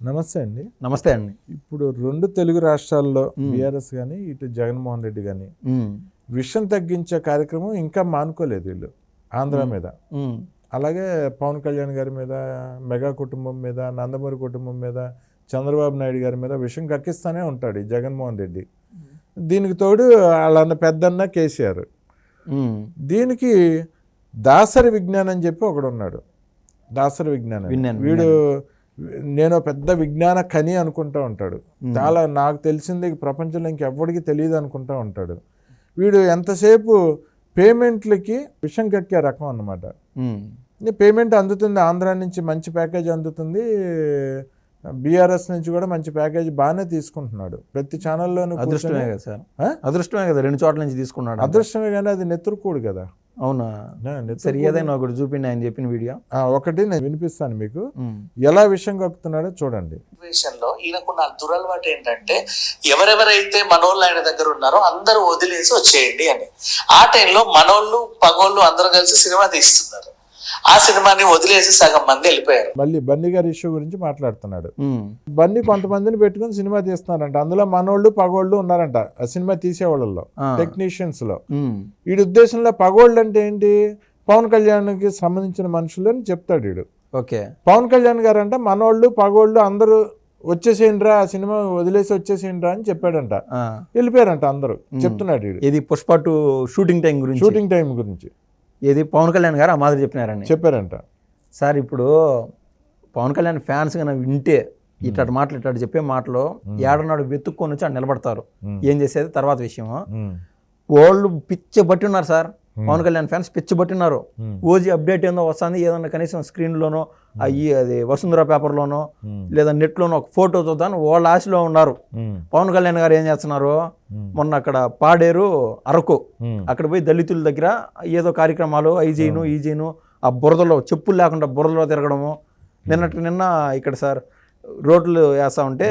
నమస్తే అండి. నమస్తే అండి. ఇప్పుడు 2 తెలుగు రాష్ట్రాల్లో బీఆర్ఎస్ కానీ ఇటు జగన్మోహన్ రెడ్డి కానీ విషం తగ్గించే కార్యక్రమం ఇంకా మానుకోలేదు వీళ్ళు ఆంధ్ర మీద. అలాగే పవన్ కళ్యాణ్ గారి మీద, మెగా కుటుంబం మీద, నందమూరి కుటుంబం మీద, చంద్రబాబు నాయుడు గారి మీద విషం కక్కిస్తూనే ఉంటాడు ఈ జగన్మోహన్ రెడ్డి. దీనికి తోడు వాళ్ళన్న పెద్దన్న కేసీఆర్. దీనికి దాసరి విజ్ఞానం అని చెప్పి ఒకడు ఉన్నాడు. దాసరి విజ్ఞానం వీడు నేను పెద్ద విజ్ఞాన కని అనుకుంటూ ఉంటాడు. చాలా నాకు తెలిసింది ప్రపంచంలో ఇంకెవ్వడికి తెలియదు అనుకుంటూ ఉంటాడు. వీడు ఎంతసేపు పేమెంట్లకి విషం కక్కే రకం అన్నమాట. పేమెంట్ అందుతుంది, ఆంధ్ర నుంచి మంచి ప్యాకేజ్ అందుతుంది, బీఆర్ఎస్ నుంచి కూడా మంచి ప్యాకేజ్ బాగానే తీసుకుంటున్నాడు. ప్రతి ఛానల్లోనూ అదృష్టమే కదా సార్, అదృష్టమే కదా 2 చోట్ల నుంచి తీసుకున్నాడు. అదృష్టమే కానీ అది నెత్తురుకూడు కదా. అవునా సరే, ఏదైనా ఒకటి చూపిండి ఆయన చెప్పిన వీడియో. ఒకటి నేను వినిపిస్తాను మీకు, ఎలా విషయం కక్కుతున్నాడో చూడండి. విషయంలో ఈయనకున్న దురలవాటు ఏంటంటే ఎవరెవరైతే మనోళ్ళు ఆయన దగ్గర ఉన్నారో అందరూ వదిలేసి వచ్చేయండి అని. ఆ టైంలో మనోళ్ళు పగోళ్ళు అందరూ కలిసి సినిమా తీస్తున్నారు. ఆ సినిమాని వదిలేసి సగం మంది వెళ్ళిపోయారు. మళ్ళీ బన్నీ గారి ఇష్యూ గురించి మాట్లాడుతున్నాడు. బన్నీ కొంతమందిని పెట్టుకుని సినిమా తీస్తున్నారంట. అందులో మనోళ్ళు పగోళ్ళు ఉన్నారంట ఆ సినిమా తీసేవాళ్ళలో, టెక్నీషియన్స్ లో. వీడి ఉద్దేశంలో పగోళ్ళు అంటే ఏంటి, పవన్ కళ్యాణ్కి సంబంధించిన మనుషులు అని చెప్తాడు వీడు. ఓకే, పవన్ కళ్యాణ్ గారు అంట మనోళ్ళు పగోళ్ళు అందరూ వచ్చేసేయండిరా, ఆ సినిమా వదిలేసి వచ్చేసేయండిరా అని చెప్పాడంట. వెళ్ళిపోయారంట అందరూ, చెప్తున్నాడు వీడు. ఇది పుష్ప 2 షూటింగ్ టైం గురించి ఏది పవన్ కళ్యాణ్ గారు ఆ మాదిరి చెప్పారంట సార్. ఇప్పుడు పవన్ కళ్యాణ్ ఫ్యాన్స్ కన్నా వింటే ఇట్లాంటి మాటలు ఇట్లాంటి చెప్పే మాటలు ఏడన్నాడు వెతుక్కొని వచ్చి ఆడ నిలబడతారు. ఏం చేసేది తర్వాత విషయం. వాళ్ళు పిచ్చి బట్టి ఉన్నారు సార్, పవన్ కళ్యాణ్ ఫ్యాన్స్ పిచ్చి బట్టి ఉన్నారు. ఓజీ అప్డేట్ ఏందో వస్తుంది, ఏదన్నా కనీసం స్క్రీన్లోనో అది వసుంధర పేపర్లోనో లేదా నెట్లోనో ఒక ఫోటో చూద్దాను వాళ్ళ ఆశలో ఉన్నారు. పవన్ కళ్యాణ్ గారు ఏం చేస్తున్నారు, మొన్న అక్కడ పాడేరు అరకు అక్కడ పోయి దళితుల దగ్గర ఏదో కార్యక్రమాలు ఈజీను ఆ బురదలో చెప్పులు లేకుండా బురదలో తిరగడము. నిన్న ఇక్కడ సార్ రోడ్లు వేస్తా ఉంటే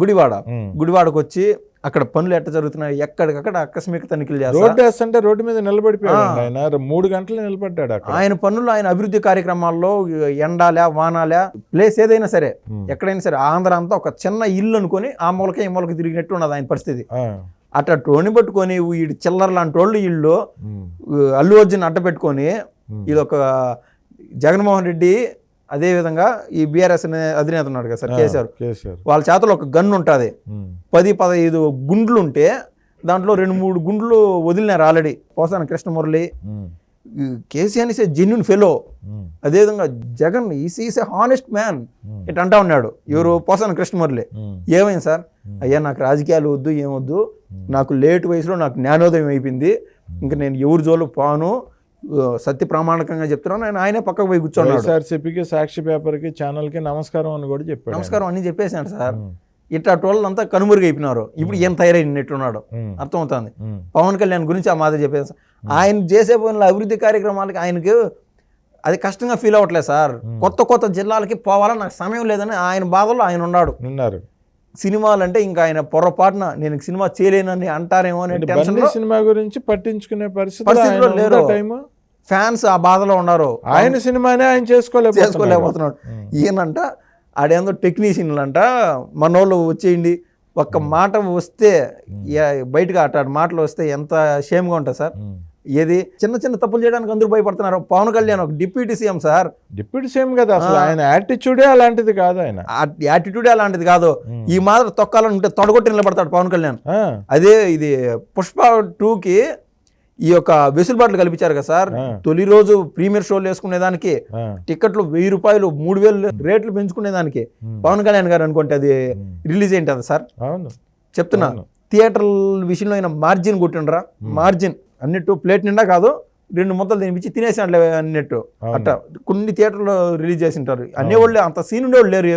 గుడివాడకు వచ్చి అక్కడ పనులు ఎట్ట జరుగుతున్నాయి ఎక్కడికక్కడ ఆకస్మిక తనిఖీలు చేస్తారు. రోడ్డు మీద నిలబడిపోయాడు ఆయన, 3 గంటలు నిలబడ్డాడు. ఆయన పనులు, ఆయన అభివృద్ధి కార్యక్రమాల్లో ఎండాలా వానాలా ప్లేస్ ఏదైనా సరే ఎక్కడైనా సరే ఆంధ్ర అంతా ఒక చిన్న ఇల్లు అనుకొని ఆ మూలకి ఈ మూలకి తిరిగినట్టు ఉన్నది ఆయన పరిస్థితి. అట్లా టోని పట్టుకొని వీడి చిల్లర లాంటి వాళ్ళు ఇల్లు అల్లు అర్జున్ అడ్డ పెట్టుకొని ఇదొక జగన్మోహన్ రెడ్డి, అదేవిధంగా ఈ బీఆర్ఎస్ అధినేత ఉన్నాడు కదా సార్ కేసీఆర్, వాళ్ళ చేతిలో ఒక గన్ను ఉంటుంది, 10-15 గుండ్లు ఉంటే దాంట్లో 2-3 గుండ్లు వదిలినారు already. Posani Krishnamurali, KCR is a genuine fellow. అదేవిధంగా Jagan is a honest man it అంటా ఉన్నాడు. ఎవరు, పోసాన కృష్ణమురళి. ఏమైంది సార్, అయ్యా నాకు రాజకీయాలు వద్దు, ఏమొద్దు, నాకు లేటు వయసులో నాకు జ్ఞానోదయం అయిపోయింది, ఇంకా నేను ఎవరి జోలు పాను, సత్య ప్రామాణికంగా చెప్తున్నాను. ఆయనే పక్కకు పోయి కూర్చోన్నాడు. సాక్షి పేపర్కి, ఛానల్కి నమస్కారం అని కూడా చెప్పాడు. నమస్కారం అని చెప్పేశాను సార్. ఇట్లా టోళ్ళంతా కనుమరుగు అయిపోయినారు. ఇప్పుడు ఏం తయారైనట్టున్నాడు అర్థమవుతుంది. పవన్ కళ్యాణ్ గురించి ఆ మాదిరి చెప్పేది సార్. ఆయన చేసే పనుల అభివృద్ధి కార్యక్రమాలకి ఆయనకి అది కష్టంగా ఫీల్ అవ్వట్లేదు సార్. కొత్త జిల్లాలకి పోవాలని నాకు సమయం లేదని ఆయన బాధలో ఆయన ఉన్నాడు. సినిమాలు అంటే ఇంకా ఆయన పొరపాటున నేను సినిమా చేయలేనని అంటారేమో అనే టెన్షన్లో సినిమా గురించి పట్టించుకునే పరిస్థితిలో లేరు. ఫ్యాన్స్ ఆ బాధలో ఉన్నారు. ఆయన సినిమానే ఆయన చేసుకోలేకపోతున్నాడు. ఈయనంట ఆడేందో టెక్నీషియన్లు అంట, మనోళ్ళు వచ్చేయండి ఒక్క మాట వస్తే బయటకు అట్లా మాటలు వస్తే ఎంత షేమ్గా ఉంటుంది సార్. ఏది చిన్న తప్పులు చేయడానికి అందరూ భయపడుతున్నారు. పవన్ కళ్యాణ్ ఒక deputy CM sir, deputy CM కదా, అసలు ఆయన యాటిట్యూడే అలాంటిది కాదు. ఆయన యాటిట్యూడే అలాంటిది కాదు. ఈ మాదిరి తొక్కాలంటే తొడగొట్టి నిలబడతాడు పవన్ కళ్యాణ్. అదే ఇది పుష్ప 2కి ఈ యొక్క వెసులుబాట్లు కల్పించారు కదా సార్. తొలి రోజు ప్రీమియర్ షోలు వేసుకునేదానికి టికెట్లు 1000 రూపాయలు 3000 రేట్లు పెంచుకునేదానికి పవన్ కళ్యాణ్ గారు అనుకుంటే అది రిలీజ్ ఏంటి సార్. చెప్తున్నా, థియేటర్ విషయంలో అయినా మార్జిన్ కొట్టిండ్రా, మార్జిన్ అన్నట్టు ప్లేట్ నిండా కాదు 2 ముద్దలు తినిపించి తినేసాడు అన్నట్టు. అట్లా కొన్ని థియేటర్లో రిలీజ్ చేసి ఉంటారు. అనేవాళ్ళు అంత సీన్ ఉండేవాళ్ళు లేరు,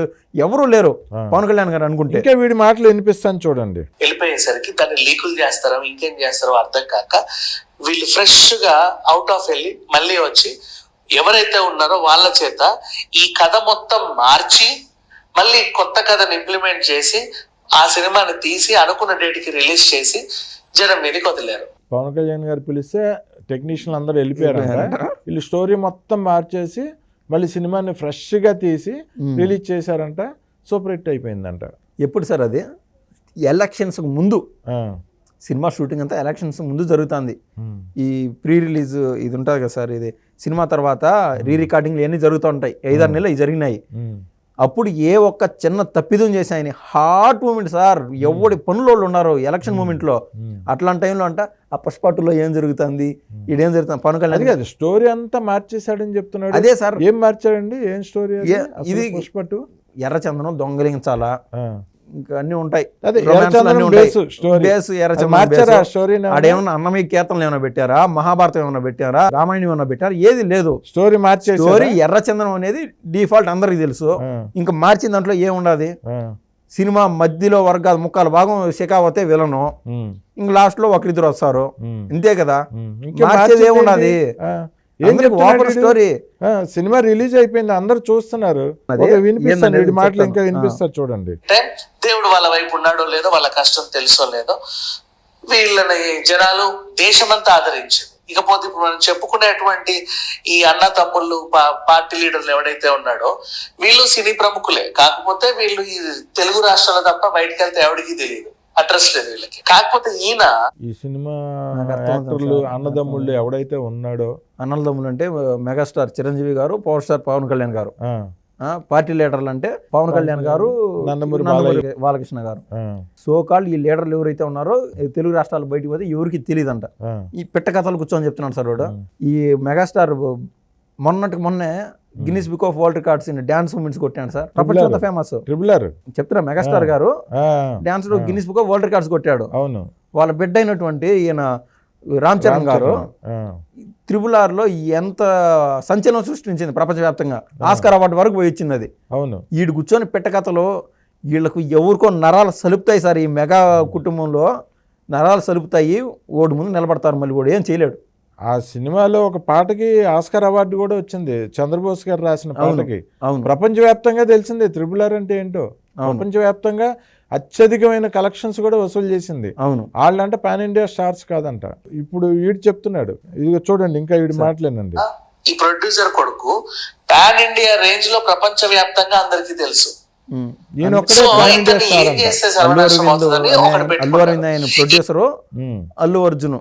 ఎవరు లేరు పవన్ కళ్యాణ్ గారు అనుకుంటే. ఇంకా వీడి మాటలు వినిపిస్తాను చూడండి. వెళ్ళిపోయేసరికి దాన్ని లీకులు చేస్తారో ఇంకేం చేస్తారో అర్థం కాక వీళ్ళు ఫ్రెష్ గా అవుట్ ఆఫ్ వెళ్ళి మళ్ళీ వచ్చి ఎవరైతే ఉన్నారో వాళ్ళ చేత ఈ కథ మొత్తం మార్చి మళ్ళీ కొత్త కథను ఇంప్లిమెంట్ చేసి ఆ సినిమాని తీసి అనుకున్న డేట్కి రిలీజ్ చేసి జనం మీదకి వదిలేరు. పవన్ కళ్యాణ్ గారు పిలిస్తే టెక్నీషియన్లు అందరూ వెళ్ళిపోయారంట. వీళ్ళు స్టోరీ మొత్తం మార్చేసి మళ్ళీ సినిమాని ఫ్రెష్గా తీసి రిలీజ్ చేశారంట. సూపర్ హిట్ అయిపోయిందంట. ఎప్పుడు సార్ అది? ఎలక్షన్స్కి ముందు ఆ, సినిమా షూటింగ్ అంతా ఎలక్షన్స్ ముందు జరుగుతుంది. ఉమ్, ఈ ప్రీ రిలీజ్ ఇది ఉంటుంది కదా సార్, ఇది సినిమా తర్వాత రీ రికార్డింగ్లు ఇవన్నీ జరుగుతూ ఉంటాయి. 5-6 నెలలు ఇవి జరిగినాయి. ఉమ్, అప్పుడు ఏ ఒక్క చిన్న తప్పిదం చేసి ఆయన హాట్ మూమెంట్ సార్, ఎవడి పనులు ఉన్నారు ఎలక్షన్ మూమెంట్లో. ఉమ్. అట్లాంటి టైంలో అంట ఆ పుష్ప2లో ఏం జరుగుతుంది, ఇదేం జరుగుతుంది, పవన్ అది కళ్యాణ్ కాదు, స్టోరీ అంతా మార్చేశాడని చెప్తున్నాడు. అదే సార్. ఏం మార్చాడండి? ఏం స్టోరీ ఇది పుష్ప2? ఎర్రచందనం దొంగలించాలా, ఇంకా అన్నీ ఉంటాయి. అదే Romance ఎర్రచందనం అన్నీ ఉంటాయి. Base story. బేస్ ఎర్రచందనం మార్చారా బేస్. స్టోరీని? ఆడేమన్నా అన్నమయ్య కీర్తనలు ఏమైనా పెట్టారా, మహాభారతం ఏమైనా పెట్టారా, రామాయణం ఏమైనా పెట్టారా? ఏది లేదు. స్టోరీ మార్చేసి స్టోరీ ఎర్రచందనం అనేది డిఫాల్ట్ అందరికి తెలుసు. ఇంకా మార్చిన దాంట్లో ఏముండదు. సినిమా మధ్యలో వర్గాలు ముక్కాల భాగం శిఖావతే విలను, ఇంక లాస్ట్ లో ఒకరిద్దరు వస్తారు, ఇంతే కదా. మార్చేది ఏముండదు. Open story. సినిమా రిలీజ్ అయిపోయింది, అందరు చూస్తున్నారు. వినిపిస్తాను వీడి మాటలు ఇంకా వినిపిస్తారు చూడండి. అంటే దేవుడు వాళ్ళ వైపు ఉన్నాడో లేదో, వాళ్ళ కష్టం తెలుసో లేదో, వీళ్ళని జనాలు దేశమంతా ఆదరించింది. ఇకపోతే ఇప్పుడు మనం చెప్పుకునేటువంటి ఈ అన్న తమ్ముళ్ళు పార్టీ లీడర్లు ఎవడైతే ఉన్నాడో వీళ్ళు సినీ ప్రముఖులే. కాకపోతే వీళ్ళు ఈ తెలుగు రాష్ట్రాల తప్ప బయటకు వెళ్తే ఎవడికి తెలియదు, అడ్రస్ లేదు వీళ్ళకి. కాకపోతే ఈయన ఈ సినిమా యాక్టర్లు అన్నదమ్ముళ్ళు ఎవడైతే ఉన్నాడో, అన్నదమ్ములు అంటే మెగాస్టార్ చిరంజీవి గారు, పవర్ స్టార్ పవన్ కళ్యాణ్ గారు. పార్టీ లీడర్లు అంటే పవన్ కళ్యాణ్ గారు, నందమూరి బాలకృష్ణ గారు. సో కాల్డ్ ఈ లీడర్లు ఎవరైతే ఉన్నారో తెలుగు రాష్ట్రాలు బయటికి పోతే ఎవరికి తెలియదంట. ఈ పిట్ట కథలు కూర్చొని చెప్తున్నాడు సార్ వాడు. ఈ మెగాస్టార్ మొన్నే Guinness book of world records dance moments కొట్టాడు సార్, ప్రపంచంలో ఫేమస్. చెప్తున్నా మెగాస్టార్ గారు డాన్స్ లో Guinness book of world records కొట్టాడు. అవును. వాళ్ళ బిడ్డ అయినటువంటి ఈయన రామ్ చరణ్ గారు RRR లో ఎంత సంచలనం సృష్టించింది ప్రపంచవ్యాప్తంగా. ఆస్కార్ అవార్డు వరకు పోయి వచ్చింది అది. అవును. వీడు కూర్చొని పెట్ట కథలో వీళ్ళకు ఎవరికో నరాలు సలుపుతాయి సార్. ఈ మెగా కుటుంబంలో నరాలు సలుపుతాయి. ఓడి ముందు నిలబడతారు, మళ్ళీ ఓడి ఏం చేయలేడు. ఆ సినిమాలో ఒక పాటకి ఆస్కార్ అవార్డు కూడా వచ్చింది, చంద్రబోస్ గారు రాసిన పాటకి. ప్రపంచవ్యాప్తంగా తెలిసింది RRR అంటే ఏంటో. ప్రపంచవ్యాప్తంగా అత్యధికమైన కలెక్షన్స్ కూడా వసూలు చేసింది. అవును. వాళ్ళంటే పాన్ ఇండియా స్టార్స్ కాదంట. ఇప్పుడు వీడు చెప్తున్నాడు, ఇది చూడండి, ఇంకా వీడి మాటలేనండి. ఈ ప్రొడ్యూసర్ కొడుకు పాన్ ఇండియా రేంజ్ లో ప్రపంచ వ్యాప్తంగా అందరికీ తెలుసు. అల్లు అరవింద్ ఆయన ప్రొడ్యూసరు, అల్లు అర్జున్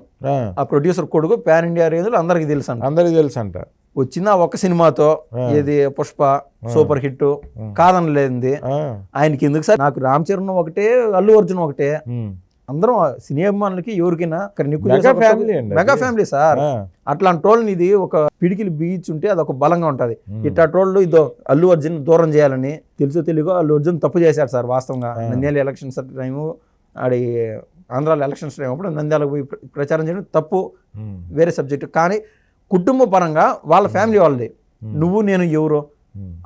ఆ ప్రొడ్యూసర్ కొడుకు పాన్ ఇండియా రేంజ్ లో అందరికి తెలుసు అంట. వచ్చిన ఒక సినిమాతో ఏది పుష్ప సూపర్ హిట్ కాదనలేంది. ఆయనకి ఎందుకు సార్, నాకు రామ్ చరణ్ ఒకటే, అల్లు అర్జున్ ఒకటే. అందరం సినీ అభిమానులకి ఎవరికైనా మెగా ఫ్యామిలీ సార్. అట్లాంటి ట్రోల్ని ఇది ఒక పిడికిలు బిగించుంటే అది ఒక బలంగా ఉంటది. ఇట్లా ట్రోళ్ళు ఇదో అల్లు అర్జున్ దూరం చేయాలని తెలుసో తెలుగు అల్లు అర్జున్ తప్పు చేశాడు సార్. వాస్తవంగా నంద్యాల ఎలక్షన్స్ టైము, ఆడి ఆంధ్రాలో ఎలక్షన్స్ టైం అప్పుడు నంద్యాలకు పోయి ప్రచారం చేయడం తప్పు, వేరే సబ్జెక్టు. కానీ కుటుంబ పరంగా వాళ్ళ ఫ్యామిలీ వాళ్ళది. నువ్వు నేను ఎవరు,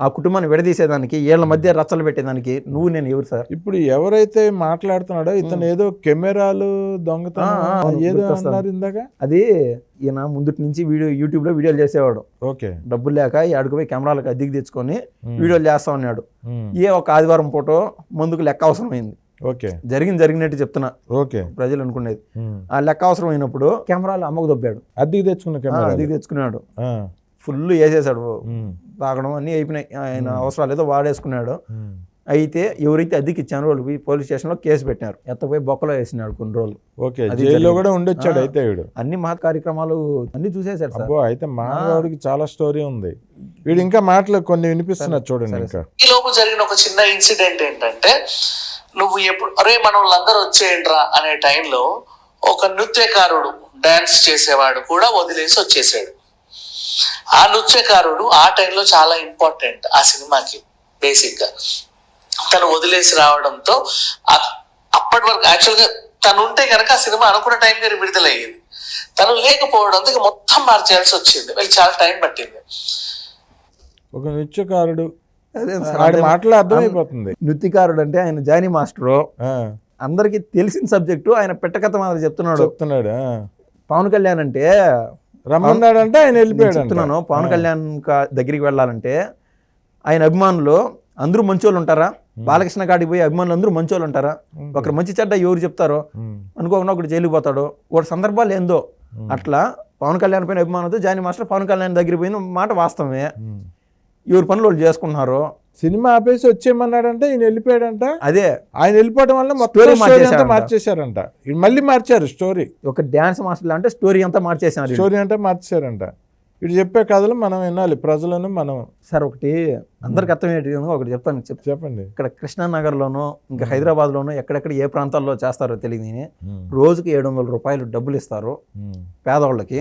ఆ కుటుంబాన్ని విడదీసేదానికి, వీళ్ళ మధ్య రచ్చలు పెట్టేదానికి నువ్వు నేను ఎవరు సార్? ఇప్పుడు ఎవరైతే మాట్లాడుతున్నాడో ఇతను ఏదో కెమెరాలు దొంగతనం ఏదో అన్నారు ఇందాక. అది ఈయన ముందుటి నుంచి యూట్యూబ్ లో వీడియోలు చేసేవాడు. ఓకే. డబ్బులు లేక ఆడుకుపోయి కెమెరాలకు అద్దెకి తెచ్చుకొని వీడియోలు చేస్తా ఉన్నాడు. ఒక ఆదివారం పూట ముందుకు లెక్క అవసరమైంది. ఓకే. జరిగినట్టు చెప్తున్నా. ఓకే. ప్రజలు అనుకునేది ఆ లెక్క అవసరం అయినప్పుడు కెమెరాలు అమ్మకు దొబ్బాడు. అద్దెకి తెచ్చుకున్నాడు. ఫుల్ వేసేసాడు, తాగడం అన్నీ అయిపోయినాయి. ఆయన అవసరాలు ఏదో వాడేసుకున్నాడు. అయితే ఎవరైతే అద్దెకి ఇచ్చారో వాళ్ళు పోలీస్ స్టేషన్ లో కేసు పెట్టినారు. ఎత్తపోయి బొక్కలో వేసినాడు కొన్ని రోజులు. ఓకే. జైల్లో కూడా ఉండొచ్చాడు. అయితే వీడు అన్ని మహత్ కార్యక్రమాలు అన్ని చూసేశాడు సార్. అయితే మానవుడికి చాలా స్టోరీ ఉంది. వీడు ఇంకా మాటలు కొన్ని వినిపిస్తున్నారు చూడండి. ఇంకా ఈ లోపు జరిగిన ఒక చిన్న ఇన్సిడెంట్ ఏంటంటే, నువ్వు ఎప్పుడు అరే మన వాళ్ళందరూ వచ్చేయండ్రా అనే టైంలో ఒక నృత్యకారుడు డాన్స్ చేసేవాడు కూడా వదిలేసి వచ్చేసాడు. ఆ నృత్యకారుడు ఆ టైంలో చాలా ఇంపార్టెంట్ ఆ సినిమాకి. బేసిక్ గా తను వదిలేసి రావడంతో అప్పటి వరకు యాక్చువల్గా తను ఉంటే కనుక ఆ సినిమా అనుకున్న టైం గారి విడుదలయ్యేది. తను లేకపోవడంతో మొత్తం మార్చేయాల్సి వచ్చింది. వీళ్ళు చాలా టైం పట్టింది. ఒక నృత్యకారుడు మాటలు అర్థమైపోతుంది. నృత్యకారుడు అంటే ఆయన జానీ మాస్టరు, అందరికి తెలిసిన సబ్జెక్టు. ఆయన పెట్టకథ మాదిరి చెప్తున్నాడు. పవన్ కళ్యాణ్ అంటే రమ్మన్నాడంటే ఆయన వెళ్ళిపోయాడు. చెప్తున్నాను, పవన్ కళ్యాణ్ దగ్గరికి వెళ్ళాలంటే ఆయన అభిమానులు అందరూ మంచోళ్ళు ఉంటారా? బాలకృష్ణ కాడికి పోయి అభిమానులు అందరూ మంచోళ్ళు ఉంటారా? ఒకరు మంచి చెడ్డ ఎవరు చెప్తారో అనుకోకుండా ఒకటి జైలుకి పోతాడు. ఒక సందర్భాలు ఏందో అట్లా పవన్ కళ్యాణ్ పైన అభిమానంతో జానీ మాస్టర్ పవన్ కళ్యాణ్ దగ్గరికి పోయిన మాట వాస్తవమే. ఎవరి పనులు వాళ్ళు చేసుకున్నారు. సినిమా ఆపేసి వచ్చేయమన్నాడంటే ఈయన వెళ్ళిపోయాడంట. అదే ఆయన వెళ్ళిపోవడం వల్ల మొత్తం Story స్టోరీ అంతా మార్చేశారంట. మళ్ళీ మార్చారు స్టోరీ. ఒక డ్యాన్స్ మాస్టర్ అంటే స్టోరీ అంతా మార్చేసారు. స్టోరీ అంతా మార్చేశారంట. ఇటు చెప్పే కథలు మనం వినాలి, ప్రజలను మనం. సార్ ఒకటి అందరికి అర్థమయ్యేది ఒకటి చెప్తాను. చెప్పండి. ఇక్కడ కృష్ణానగర్లోనూ ఇంకా హైదరాబాద్లోనూ ఎక్కడెక్కడ ఏ ప్రాంతాల్లో చేస్తారో తెలియదు. రోజుకి 700 రూపాయలు డబ్బులు ఇస్తారు పేదవాళ్ళకి.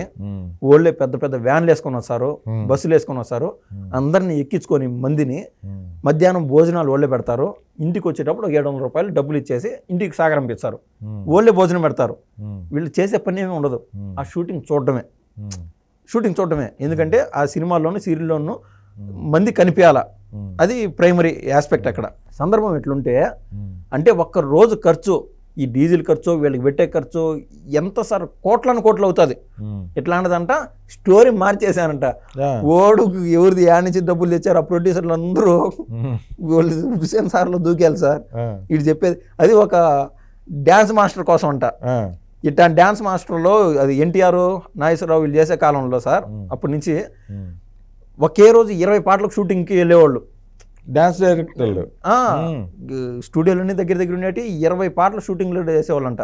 వాళ్ళే పెద్ద పెద్ద వ్యాన్లు వేసుకొని వస్తారు, బస్సులు వేసుకొని వస్తారు. అందరినీ ఎక్కించుకొని మందిని మధ్యాహ్నం భోజనాలు వాళ్ళే పెడతారు. ఇంటికి వచ్చేటప్పుడు 700 రూపాయలు డబ్బులు ఇచ్చేసి ఇంటికి సాగరంపిస్తారు. వాళ్ళే భోజనం పెడతారు. వీళ్ళు చేసే పని ఏమీ ఉండదు, ఆ షూటింగ్ చూడటమే. ఎందుకంటే ఆ సినిమాల్లోనూ సీరియల్లోనూ మంది కనిపించాలా, అది ప్రైమరీ ఆస్పెక్ట్. అక్కడ సందర్భం ఎట్లుంటే అంటే ఒక్క రోజు ఖర్చు, ఈ డీజిల్ ఖర్చు, వీళ్ళకి పెట్టే ఖర్చు ఎంత సార్, కోట్లను కోట్లు అవుతుంది. ఎట్లాంటిదంట స్టోరీ మార్చేసానంట. ఓడు ఎవరిది యాడ్ నుంచి డబ్బులు తెచ్చారు, ఆ ప్రొడ్యూసర్లు అందరూ వాళ్ళు హుసేన్ సార్లో దూకేయాలి సార్. ఇది చెప్పేది అది ఒక డ్యాన్స్ మాస్టర్ కోసం అంట. ఇట్లా డ్యాన్స్ మాస్టర్లో అది ఎన్టీఆర్, నాగేశ్వరరావు వీళ్ళు చేసే కాలంలో సార్, అప్పటి నుంచి ఒకే రోజు 20 పాటలకు షూటింగ్కి వెళ్ళేవాళ్ళు డాన్స్ డైరెక్టర్లు. స్టూడియోలోనే దగ్గర ఉండేటి 20 పాటలు షూటింగ్లో చేసేవాళ్ళంట.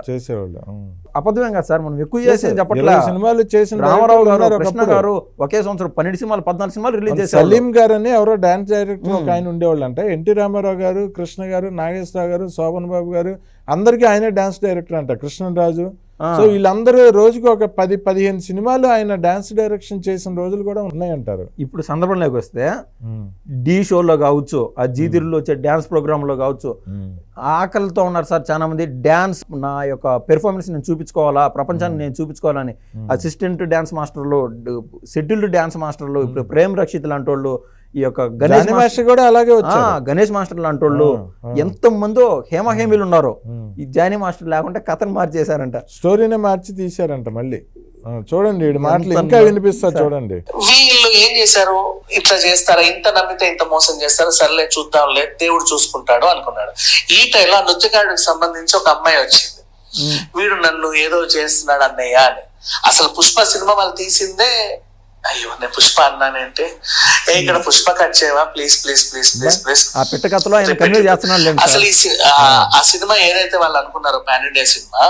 అబద్ధమేం కాదు సార్, మనం ఎక్కువ చేసే చెప్పట్లా. సినిమాలు చేసిన రామారావు గారు, కృష్ణ గారు ఒకే సంవత్సరం 12 సినిమాలు 14 సినిమాలు రిలీజ్ చేశారు. సలీం గారు అని ఎవరో డాన్స్ డైరెక్టర్ ఒక ఆయన ఉండేవాళ్ళు అంట. ఎన్టీ రామారావు గారు, కృష్ణ గారు, నాగేశ్వరరావు గారు, శోభన్ బాబు గారు అందరికీ ఆయనే డాన్స్ డైరెక్టర్ అంట, కృష్ణరాజు. సో వీళ్ళందరూ రోజుకి ఒక 10-15 సినిమాలు ఆయన డాన్స్ డైరెక్షన్ చేసిన రోజులు కూడా ఉన్నాయంటారు. ఇప్పుడు సందర్భంలోకి వస్తే ఢీ షోలో కావచ్చు, ఆ జీతిలో వచ్చే డ్యాన్స్ ప్రోగ్రాంలో కావచ్చు, ఆకలితో ఉన్నారు సార్ చాలా మంది. డ్యాన్స్ నా యొక్క పెర్ఫార్మెన్స్ నేను చూపించుకోవాలా, ప్రపంచాన్ని నేను చూపించుకోవాలని అసిస్టెంట్ డ్యాన్స్ మాస్టర్లు, షెడ్యూల్డ్ డ్యాన్స్ మాస్టర్లు, ఇప్పుడు ప్రేమ్ రక్షిత్ లాంటి వాళ్ళు, ఈ యొక్క గణేష్ మాస్టర్ కూడా అలాగే గణేష్ మాస్టర్ లాంటి వాళ్ళు ఎంత మందో హేమహేమీలు ఉన్నారు. ఈ జానీ మాస్టర్ లేకుంటే కథను మార్చేశారంట, స్టోరీనే మార్చి తీశారంట. మళ్ళీ చూడండి మాటలు ఇంకా వినిపిస్తారు చూడండి. వీళ్ళు ఏం చేశారు, ఇట్లా చేస్తారా, ఇంత నమ్మితే ఇంత మోసం చేస్తారా, సర్లే చూద్దాంలే దేవుడు చూసుకుంటాడు అనుకున్నాడు. ఈ టైంలో ఆ నృత్యకారుడికి సంబంధించి ఒక అమ్మాయి వచ్చింది. వీడు నన్ను ఏదో చేస్తున్నాడు అన్నయ్య అని. అసలు పుష్ప సినిమా వాళ్ళు తీసిందే, అయ్యో నేను పుష్ప అన్నానంటే ఇక్కడ పుష్ప కట్ చేయవా please please please please please. అసలు ఆ సినిమా ఏదైతే వాళ్ళు అనుకున్నారో పాన్ ఇండియా సినిమా,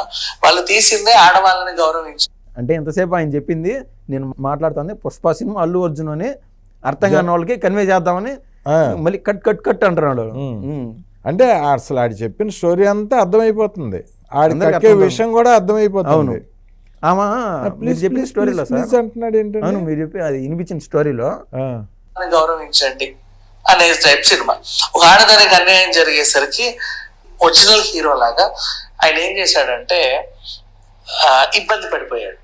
వాళ్ళు తీసిందే ఆడవాళ్ళని గౌరవించి. అంటే ఎంతసేపు ఆయన చెప్పింది నేను మాట్లాడుతుంది పుష్ప సినిమా అల్లు అర్జున్ అని అర్థం కాని వాళ్ళకి కన్వే చేద్దామని మళ్ళీ కట్ కట్ కట్ అంటున్నాడు. అంటే అసలు ఆడి చెప్పిన స్టోరీ అంతా అర్థమైపోతుంది, ఆడి విషయం కూడా అర్థమైపోతుంది. మీరు చెప్పిన స్టోరీలో అంటున్నాడు ఏంటంటే, మీరు చెప్పి అది వినిపించిన స్టోరీలో గౌరవించండి అనే టైప్ సినిమా. ఒక ఆడదానికి అన్యాయం జరిగేసరికి ఒరిజినల్ హీరో లాగా ఆయన ఏం చేశాడంటే ఇబ్బంది పడిపోయాడు.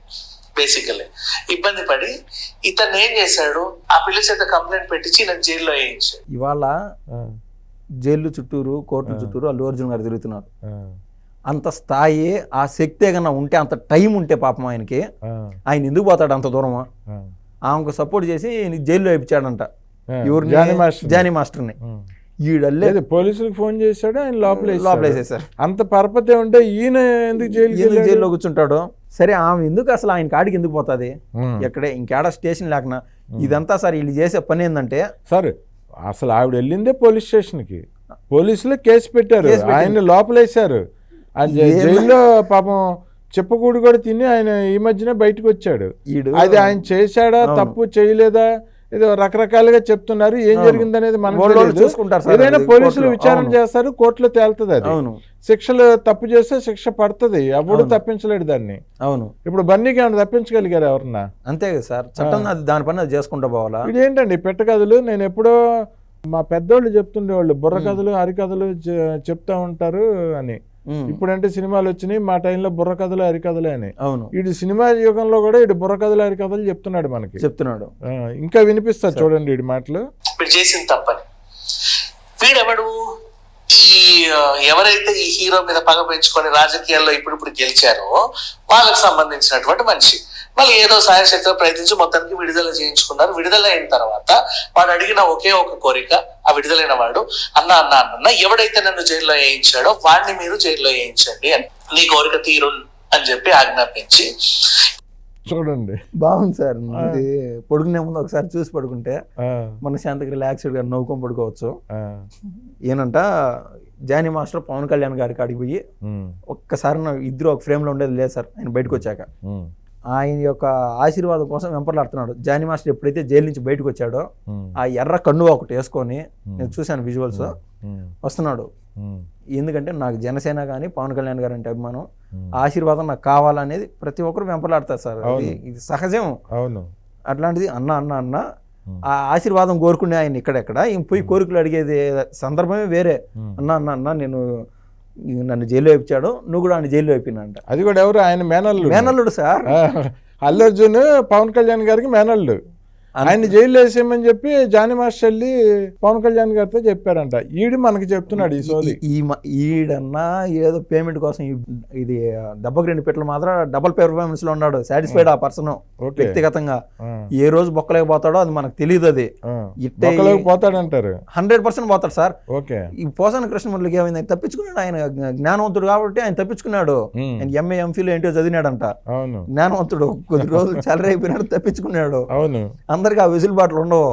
బేసికలీ ఇబ్బంది పడి ఇతను ఏం చేశాడు, ఆ పిల్ల చేత కంప్లైంట్ పెట్టించి నేను జైల్లో వేయించాడు. ఇవాళ జైలు చుట్టూరు, కోర్టుల చుట్టూరు అల్లు అర్జున్ గారు తిరుగుతున్నారు. అంత స్థాయి, ఆ శక్తే కన్నా ఉంటే, అంత టైం ఉంటే పాపం ఆయనకి, ఆయన ఎందుకు పోతాడు అంత దూరమా? ఆమెకు సపోర్ట్ చేసి జైల్లో వేయించాడంట జానీ మాస్టర్ని. ఈడల్లే పోలీసులకు ఫోన్ చేశాడు, ఆయన లోపలేసేసారు. అంత పరపతి ఉంటే ఈయన ఎందుకు జైల్లో కూర్చుంటాడు? సరే ఆమె ఎందుకు అసలు ఆయన కాడికి ఎందుకు పోతుంది? ఎక్కడే ఇంకేడా స్టేషన్ లేకనా ఇదంతా సార్ వీళ్ళు చేసే పని ఏంటంటే, సార్ అసలు ఆవిడ వెళ్ళిందే పోలీస్ స్టేషన్కి, పోలీసులు కేసు పెట్టారు, ఆయన లోపలేశారు. జైల్లో పాపం చెప్పకూడు కూడా తిని ఆయన ఈ మధ్యనే బయటకు వచ్చాడు. అది ఆయన చేశాడా తప్పు చేయలేదా ఏదో రకరకాలుగా చెప్తున్నారు. ఏం జరిగింది అనేది మనకు చూసుకుంటారు. ఏదైనా పోలీసులు విచారణ చేస్తారు, కోర్టులో తేలుతుంది. అది శిక్షలు తప్పు చేస్తే శిక్ష పడుతుంది, ఎవడు తప్పించలేడు దాన్ని. అవును, ఇప్పుడు బన్నీకి ఏమైనా తప్పించగలిగారు ఎవరన్నా? అంతే కదా సార్, చట్టం దాని పని చేసుకుంటా పోవాలా. ఇదేంటండి పెట్టకథలు? నేను ఎప్పుడో మా పెద్దోళ్ళు చెప్తుండేవాళ్ళు, బుర్ర కథలు హరికథలు చెప్తా ఉంటారు అని. ఇప్పుడంటే సినిమాలు వచ్చినాయి, మా టైంలో బుర్ర కథలు హరికథలే అని. అవును, ఇటు సినిమా యుగంలో కూడా ఇటు బుర్ర కథలు హరికథలు చెప్తున్నాడు మనకి. ఇంకా వినిపిస్తారు చూడండి వీడి మాటలు. చేసిన తప్పని వీడెవడు, ఈ ఎవరైతే ఈ హీరో మీద పగ పెంచుకొని రాజకీయాల్లో ఇప్పుడు గెలిచారో వాళ్ళకి సంబంధించినటువంటి మనిషి. మళ్ళీ ఏదో సాయశక్తిగా ప్రయత్నించి మొత్తానికి విడుదల చేయించుకున్నారు. విడుదల అయిన తర్వాత వాడు అడిగిన ఒకే ఒక కోరిక, ఆ విడుదలైన వాడు అన్న ఎవడైతే నన్ను జైల్లో వేయించాడో వాడిని మీరు జైల్లో వేయించండి అని, నీ కోరిక తీరు అని చెప్పి ఆజ్ఞాపించి చూడండి. బాగుంది సార్. ఇది పడుకునే ముందు ఒకసారి చూసి పడుకుంటే ఆ, మన శాంతికి రిలాక్స్డ్గా నవ్వుకొని పడుకోవచ్చు. ఆ, ఏనంట జానీ మాస్టర్ పవన్ కళ్యాణ్ గారికి కాడికి పోయి ఉమ్, ఒక్కసారి ఇద్దరు ఒక ఫ్రేమ్లో ఉండేది లేదు సార్. ఆయన బయటకు వచ్చాక ఉమ్, ఆయన యొక్క ఆశీర్వాదం కోసం వెంపర్లాడుతున్నాడు. జానీ మాస్టర్ ఎప్పుడైతే జైలు నుంచి బయటకు వచ్చాడో ఉమ్, ఆ ఎర్ర కన్ను ఒకటి వేసుకొని, నేను చూశాను విజువల్స్, ఉమ్, వస్తున్నాడు. ఉమ్, ఎందుకంటే నాకు జనసేన కానీ పవన్ కళ్యాణ్ గారు అంటే అభిమానం, ఉమ్. ఆ ఆశీర్వాదం నాకు కావాలనేది ప్రతి ఒక్కరు వెంపర్లాడతారు సార్. ఇది సహజం. అవును. అట్లాంటిది అన్న ఆ ఆశీర్వాదం కోరుకునే ఆయన ఇక్కడెక్కడ ఇంక పోయి కోరికలు అడిగేది సందర్భమే వేరే. అన్న నేను నన్ను జైల్లో వేయించాడు, నువ్వు కూడా ఆయన జైల్లో వేపినంట. అది కూడా ఎవరు? ఆయన మేనల్లుడు సార్. అల్లు అర్జున్ పవన్ కళ్యాణ్ గారికి మేనల్లుడు. ఆయన జైలు వేసేయమని చెప్పి జానీ మాస్టర్ వెళ్ళి పవన్ కళ్యాణ్ గారితో చెప్పారంట. ఈడు మనకి చెప్తున్నాడు ఈ సోది. ఈడన్నా ఏదో పేమెంట్ కోసం ఇది దెబ్బకి 2 పెట్టలు మాత్రం డబుల్ పెర్ఫార్మెన్స్ లో ఉన్నాడు. సాటిస్ఫైడ్ ఆ పర్సన్ వ్యక్తిగతంగా. ఏ రోజు బొక్కలేకపోతాడో అది మనకు తెలియదు. అది పోతాడంటారు. 100% పోతాడు సార్. ఓకే. ఈ పోసాని కృష్ణమూర్తికి ఏమైంది? తప్పించుకున్నాడు. ఆయన జ్ఞానవంతుడు కాబట్టి ఆయన తప్పించుకున్నాడు. ఆయన ఎంఏ ఎంఫిల్ ఏంటో చదివినాడంట. అవును. జ్ఞానవంతుడు. కొద్ది రోజులు చల్లర అయిపోయినాడు, తప్పించుకున్నాడు. అవును. అందరికి ఆ వెసులుబాట్లు ఉండవు.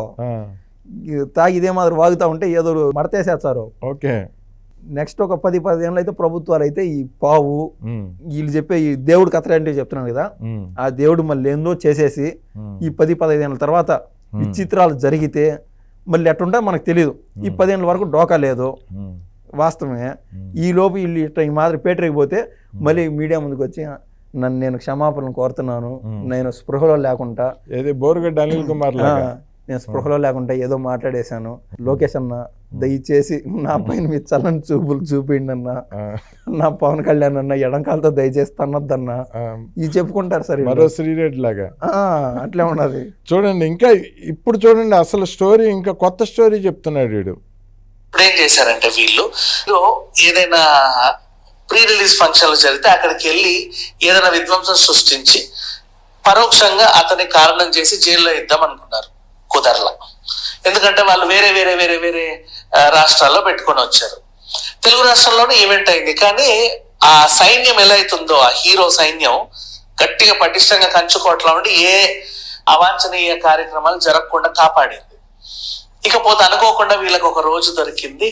తాగి ఇదే మాదిరి వాగుతా ఉంటే ఏదో మడతేసేస్తారు. ఓకే. నెక్స్ట్ ఒక 10-15 ఏళ్ళు అయితే ప్రభుత్వాలు అయితే ఈ పావు వీళ్ళు చెప్పే ఈ దేవుడు కథ అంటే చెప్తున్నాను కదా, ఆ దేవుడు మళ్ళీ ఏందో చేసేసి ఈ 10-15 ఏళ్ళ తర్వాత విచిత్రాలు జరిగితే మళ్ళీ ఎట్టుంటే మనకు తెలియదు. ఈ 10 ఏళ్ళ వరకు డోకా లేదు, వాస్తవమే. ఈ లోపు వీళ్ళు ఇట్లా ఈ మాదిరి పేటరేగిపోతే మళ్ళీ మీడియా ముందుకు వచ్చి నేను క్షమాపణలు కోరుతున్నాను, నేను స్పృహలో లేకుండా, బోరుగడ్డ అనిల్ కుమార్ నేను స్పృహలో లేకుండా ఏదో మాట్లాడేశాను, లోకేష్ అన్న దయచేసి నా పైన మీ చల్లని చూపులు చూపిండి అన్న, నా పవన్ కళ్యాణ్ అన్న ఎడంకాలతో దయచేసి తన్నద్దన్నా, ఇవి చెప్పుకుంటారు సార్. మరో శ్రీరెడ్డి లాగా అట్లే ఉన్నది. చూడండి, ఇంకా ఇప్పుడు చూడండి అసలు స్టోరీ, ఇంకా కొత్త స్టోరీ చెప్తున్నాడు వీడు. ఇప్పుడు ఏం చేశారంటే వీళ్ళు ఏదైనా ప్రీ రిలీజ్ ఫంక్షన్లు జరిగితే అక్కడికి వెళ్ళి ఏదైనా విధ్వంసం సృష్టించి పరోక్షంగా అతని కారణం చేసి జైల్లో ఇద్దాం అనుకున్నారు. కుదరలా. ఎందుకంటే వాళ్ళు వేరే వేరే వేరే వేరే రాష్ట్రాల్లో పెట్టుకొని వచ్చారు. తెలుగు రాష్ట్రాల్లోనే ఈవెంట్ అయింది, కానీ ఆ సైన్యం ఎలా అవుతుందో, ఆ హీరో సైన్యం గట్టిగా పటిష్టంగా కంచుకోవట్లో ఉండి ఏ అవాంఛనీయ కార్యక్రమాలు జరగకుండా కాపాడింది. ఇకపోతే అనుకోకుండా వీళ్ళకి ఒక రోజు దొరికింది.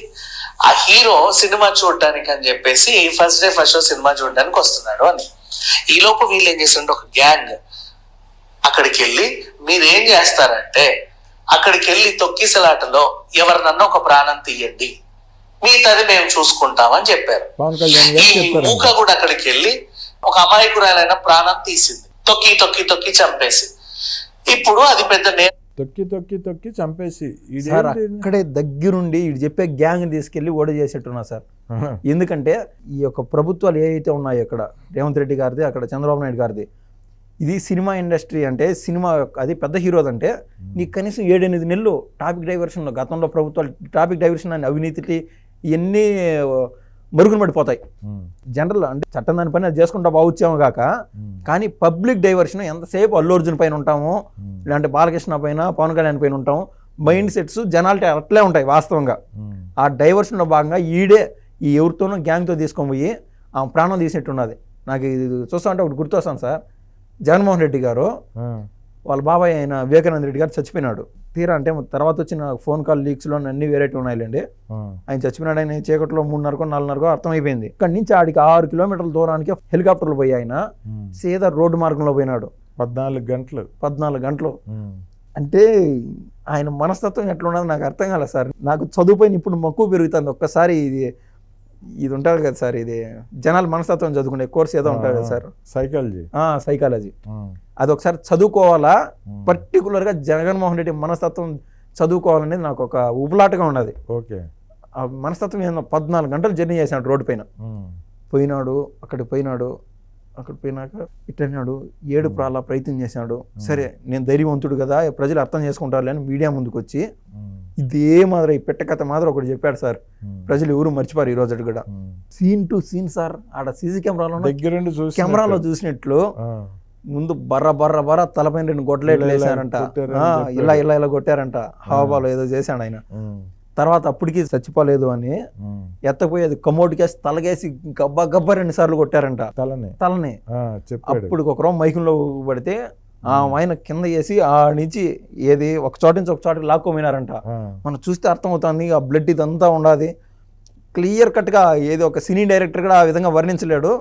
ఆ హీరో సినిమా చూడడానికి అని చెప్పేసి first day first show cinema చూడడానికి వస్తున్నాడు అని. ఈ లోపు వీళ్ళు ఏం చేస్తుంటే ఒక గ్యాంగ్ అక్కడికి వెళ్ళి మీరేం చేస్తారంటే అక్కడికి వెళ్ళి తొక్కిసలాటలో ఎవరినన్నా ఒక ప్రాణం తీయండి, మిగతాది మేము చూసుకుంటామని చెప్పారు. ఈ మూక కూడా అక్కడికి వెళ్ళి ఒక అమాయకురాలైన ప్రాణం తీసింది, తొక్కి తొక్కి తొక్కి చంపేసి. ఇప్పుడు అది పెద్ద తొక్కి తొక్కి తొక్కి చంపేసి అక్కడే దగ్గరుండి ఇటు చెప్పే గ్యాంగ్ తీసుకెళ్లి ఓడ చేసేట్టున్నా సార్. ఎందుకంటే ఈ యొక్క ప్రభుత్వాలు ఏవైతే ఉన్నాయో, ఇక్కడ రేవంత్ రెడ్డి గారిది, అక్కడ చంద్రబాబు నాయుడు గారిది, ఇది సినిమా ఇండస్ట్రీ అంటే సినిమా అది పెద్ద హీరోదంటే నీకు కనీసం 7-8 నెలలు టాపిక్ డైవర్షన్లో, గతంలో ప్రభుత్వాలు టాపిక్ డైవర్షన్ అని అవినీతికి ఇవన్నీ మరుగున పడిపోతాయి. జనరల్ అంటే చట్టం దాని పైన చేసుకుంటా బాగుచ్చాము కాక, కానీ పబ్లిక్ డైవర్షన్ ఎంతసేపు అల్లు అర్జున్ పైన ఉంటాము, లేదంటే బాలకృష్ణ పైన, పవన్ కళ్యాణ్ పైన ఉంటాము, మైండ్ సెట్స్ జనాలిటీ అట్లే ఉంటాయి వాస్తవంగా. ఆ డైవర్షన్లో భాగంగా ఈడే ఈ ఎవరితోనూ గ్యాంగ్తో తీసుకొని పోయి ఆ ప్రాణం తీసినట్టున్నది. నాకు ఇది చూస్తా అంటే ఒకటి గుర్తొస్తాను సార్. జగన్మోహన్ రెడ్డి గారు వాళ్ళ బాబాయ్ అయిన వివేకానంద రెడ్డి గారు చచ్చిపోయినాడు. తీరా అంటే తర్వాత వచ్చిన ఫోన్ కాల్ లీక్స్లో అన్ని వెరైటీ ఉన్నాయిలేండి. ఆయన చచ్చిపోయినాడు. ఆయన చీకట్లో 3:30-4:30 అర్థమైపోయింది. ఇక్కడి నుంచి ఆడికి 6 కిలోమీటర్ల దూరానికి హెలికాప్టర్లు పోయి ఆయన సీదా రోడ్డు మార్గంలో పోయినాడు. 14 గంటలు. అంటే ఆయన మనస్తత్వం ఎట్లున్నది నాకు అర్థం కాలేదు సార్. నాకు చదువుపోయిన ఇప్పుడు మక్కువ పెరుగుతుంది. ఒక్కసారి ఇది ఉంటుంది కదా సార్, ఇది జనాల మనస్తత్వం చదువుకునే కోర్స్ ఏదో ఉంటుంది కదా సార్, సైకాలజీ. అది ఒకసారి చదువుకోవాలా. పర్టికులర్గా జగన్మోహన్ రెడ్డి మనస్తత్వం చదువుకోవాలనేది నాకు ఒక ఉపులాటగా ఉన్నది. ఓకే. ఆ మనస్తత్వం ఏందో 14 గంటలు జర్నీ చేసినాడు రోడ్డు పైన. అక్కడికి పోయినాక ఇట్టన్నాడు, ఏడుపు అలా ప్రయత్నం చేసినాడు. సరే నేను ధైర్యవంతుడు కదా, ప్రజలు అర్థం చేసుకుంటారు అని మీడియా ముందుకు వచ్చి ఇదే మాదిరి ఈ పెట్టకథ మాదిరి ఒకటి చెప్పాడు సార్. ప్రజలు ఎవరు మర్చిపోరు ఈ రోజు కూడా. Scene to scene sir. ఆడ సీసీ కెమెరాలో చూసినట్లు ముందు బర్ర తలపైన 2 గొడ్డలేట్లు వేసారంట, ఇలా కొట్టారంట, హావాబాలో ఏదో చేశాడు ఆయన. తర్వాత అప్పటికి చచ్చిపోలేదు అని ఎత్తపోయి అది కమోడికేసి తలగేసి గబ్బా గబ్బా 2 సార్లు కొట్టారంట తలని. చెప్పాడు. అప్పుడు ఒక రౌండ్ మైకంలో పడితే ఆయన కింద వేసి ఆ నుంచి ఏది ఒక చోట నుంచి ఒక చోటకి లాక్కోపోయినారంట. మనం చూస్తే అర్థమవుతుంది ఆ బ్లడ్ ఇదంతా ఉండాది. క్లియర్ కట్గా ఏది ఒక సినీ డైరెక్టర్ కూడా ఆ విధంగా వర్ణించలేడు,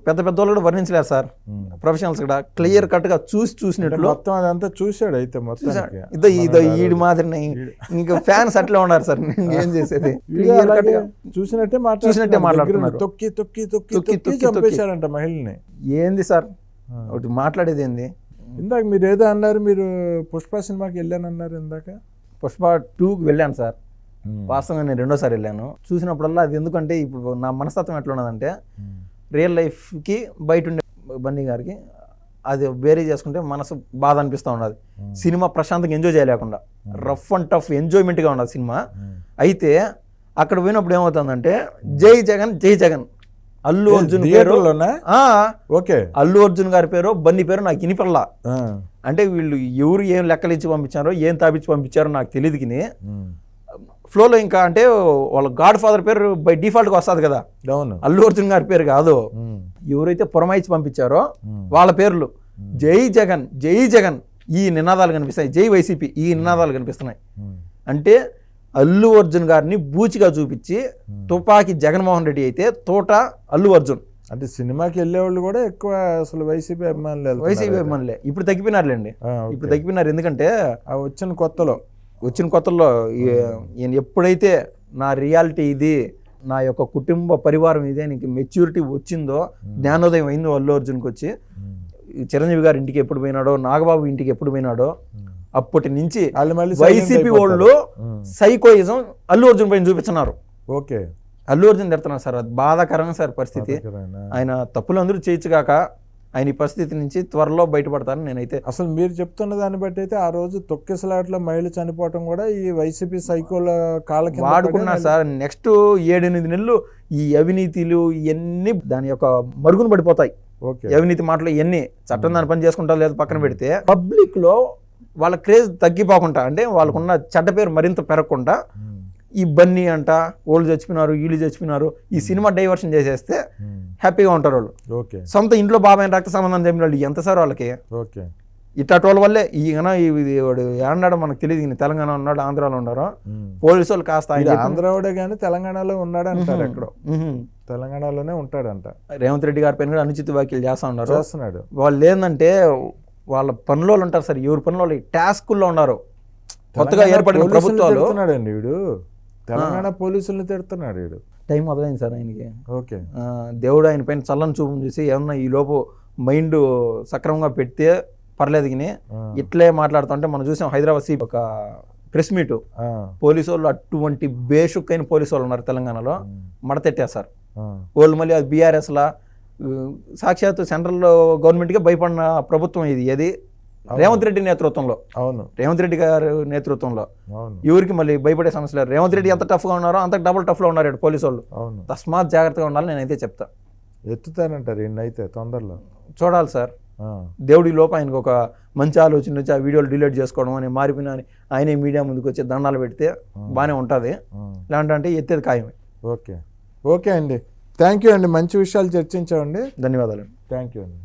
పెద్ద పెద్ద వాళ్ళు కూడా వర్ణించలేరు సార్, ప్రొఫెషనల్స్ కూడా క్లియర్ కట్గా చూసినట్లు మొత్తం అదంతా చూశాడు. అయితే మొత్తం ఇదో ఈడి మాదిరిని ఇంకా ఫ్యాన్స్ అట్లా ఉన్నారు సార్. ఏం చేసేది, చూసినట్టే మాట్లాడుతున్నారు. తొక్కి తొక్కి తొక్కి తొక్కి చంపేశారంట మహిళని. ఏంది సార్ ఒకటి మాట్లాడేది ఏంది? ఇందాక మీరు ఏదో అన్నారు, మీరు పుష్ప సినిమాకి వెళ్ళానన్నారు ఇందాక. పుష్ప 2కి వెళ్ళాను సార్. వాస్తవంగా నేను 2వ సారి వెళ్ళాను. చూసినప్పుడల్లా అది ఎందుకంటే ఇప్పుడు నా మనస్తత్వం ఎట్లా ఉన్నదంటే రియల్ లైఫ్కి బయట ఉండే బన్నీ గారికి అది వేరే చేసుకుంటే మనసు బాధ అనిపిస్తూ ఉన్నది. సినిమా ప్రశాంతంగా ఎంజాయ్ చేయలేకుండా రఫ్ అండ్ టఫ్ ఎంజాయ్మెంట్గా ఉన్నది సినిమా. అయితే అక్కడ పోయినప్పుడు ఏమవుతుందంటే జై జగన్ జై జగన్, అల్లు అర్జున్ పేరు, ఓకే అల్లు అర్జున్ గారి పేరు బన్నీ పేరు నాకు వినిపల్లా. అంటే వీళ్ళు ఎవరు ఏం లెక్కలు ఇచ్చి పంపించారో ఏం తాపించి పంపించారో నాకు తెలియదు. కానీ ఫ్లోలో ఇంకా అంటే వాళ్ళ గాడ్ ఫాదర్ పేరు బై డిఫాల్ట్గా వస్తుంది కదా, అల్లు అర్జున్ గారి పేరు కాదు. ఎవరైతే పురమాయిచ్చి పంపించారో వాళ్ళ పేర్లు జై జగన్ జై జగన్ ఈ నినాదాలు కనిపిస్తాయి, జై వైసీపీ ఈ నినాదాలు కనిపిస్తున్నాయి. అంటే అల్లు అర్జున్ గారిని బూచిగా చూపించి తుపాకి జగన్మోహన్ రెడ్డి అయితే తోట అల్లు అర్జున్. అంటే సినిమాకి వెళ్ళేవాళ్ళు కూడా ఎక్కువ అసలు వైసీపీ అభిమానులే. ఇప్పుడు తగ్గిపోయినారులేండి, ఇప్పుడు తగ్గిపోయినారు. ఎందుకంటే వచ్చిన కొత్తలో ఈయన ఎప్పుడైతే నా రియాలిటీ ఇది, నా యొక్క కుటుంబ పరివారం ఇదే, నీకు మెచ్యూరిటీ వచ్చిందో, జ్ఞానోదయం అయిందో అల్లు అర్జున్కి వచ్చి, చిరంజీవి గారి ఇంటికి ఎప్పుడు పోయినాడో, నాగబాబు ఇంటికి ఎప్పుడు పోయినాడో, అప్పటి నుంచి వైసీపీ వాళ్ళు సైకోయిజం అల్లు అర్జున్ పైన చూపిస్తున్నారు. ఓకే, అల్లు అర్జున్ తిడుతున్నారు సార్. అది బాధాకరంగా సార్ పరిస్థితి. ఆయన తప్పులు అందరూ చేయొచ్చుగాక ఆయన ఈ పరిస్థితి నుంచి త్వరలో బయటపడతారని నేనైతే. అసలు మీరు చెప్తున్న దాన్ని బట్టి అయితే ఆ రోజు తొక్కిసలాట్లో మహిళ చనిపోవటం కూడా ఈ వైసీపీ సైకోల కాళ్ళ కింద వాడుకున్నారు సార్. నెక్స్ట్ 7-8 నెలలు ఈ అవినీతిలు ఇవన్నీ దాని యొక్క మరుగున పడిపోతాయి. అవినీతి మాటలు ఇవన్నీ చట్టం దాని పని చేసుకుంటా లేదు పక్కన పెడితే, పబ్లిక్ లో వాళ్ళ క్రేజ్ తగ్గిపోకుండా, అంటే వాళ్ళకున్న చెడ్డ పేరు మరింత పెరగకుండా, ఈ బన్నీ అంట వాళ్ళు చచ్చిపోయినారు వీళ్ళు చచ్చిపోయినారు ఈ సినిమా డైవర్షన్ చేసేస్తే హ్యాపీగా ఉంటారు వాళ్ళు. సొంత ఇంట్లో బాబాయ్ రక్త సంబంధం చెప్పిన వాళ్ళు ఎంత సార్ వాళ్ళకి. ఇట్లాంటి వాళ్ళ వల్లే ఈయన ఏమన్నాడో మనకు తెలియదు. ఈయన తెలంగాణ ఉన్నాడు, ఆంధ్రాలో ఉన్నారు. పోలీసు వాళ్ళు కాస్త ఆంధ్రావుడే కానీ తెలంగాణలో ఉన్నాడు అంటారు, ఎక్కడో తెలంగాణలోనే ఉంటాడంట. రేవంత్ రెడ్డి గారి పైన కూడా అనుచిత వ్యాఖ్యలు చేస్తున్నాడు. వాళ్ళు ఏంటంటే వాళ్ళ పనులు ఉంటారు సార్, ఎవరి పనులు టాస్కుల్లో ఉన్నారు. కొత్తగా ఏర్పడిన ప్రభుత్వాలు వీడు తెలంగాణ పోలీసులను తిడుతున్నాడు. వీడు టైం మొదలైంది సార్ ఆయనకి. ఓకే, దేవుడు ఆయన పైన చల్లని చూపు చూసి ఏమన్నా ఈ లోపు మైండ్ సక్రమంగా పెడితే పర్లేదు. కానీ ఇట్లే మాట్లాడుతుంటే మనం చూసాం హైదరాబాద్ ఒక ప్రెస్ మీట్, పోలీసు వాళ్ళు అటువంటి బేషుక్కైన పోలీసు వాళ్ళు ఉన్నారు తెలంగాణలో, మడతెట్టేస్తారు వాళ్ళు. మళ్ళీ అది బీఆర్ఎస్లా సాక్షాత్ సెంట్రల్ గవర్నమెంట్గా భయపడిన ప్రభుత్వం ఇది. ఏది రేవంత్ రెడ్డి నేతృత్వంలో, రేవంత్ రెడ్డి గారి నేతృత్వంలో ఎవరికి మళ్ళీ భయపడే సమస్య లేదు. రేవంత్ రెడ్డి ఎంత టఫ్గా ఉన్నారో అంత డబుల్ టఫ్లో ఉన్నారు పోలీసు వాళ్ళు. తస్మాత్ జాగ్రత్తగా ఉండాలి నేనైతే చెప్తా. ఎత్తుతానంటారు అయితే తొందరలో చూడాలి సార్. దేవుడి లోపు ఆయనకు ఒక మంచి ఆలోచన వచ్చి ఆ వీడియోలు డిలీట్ చేసుకోవడం అని మారిపోయినా అని ఆయనే మీడియా ముందుకు వచ్చి దండాలు పెడితే బాగానే ఉంటుంది. ఇలాంటి ఎత్తేది ఖాయమే. ఓకే అండి, థ్యాంక్ యూ అండి, మంచి విషయాలు చర్చించామండి. ధన్యవాదాలు. థ్యాంక్ యూ అండి.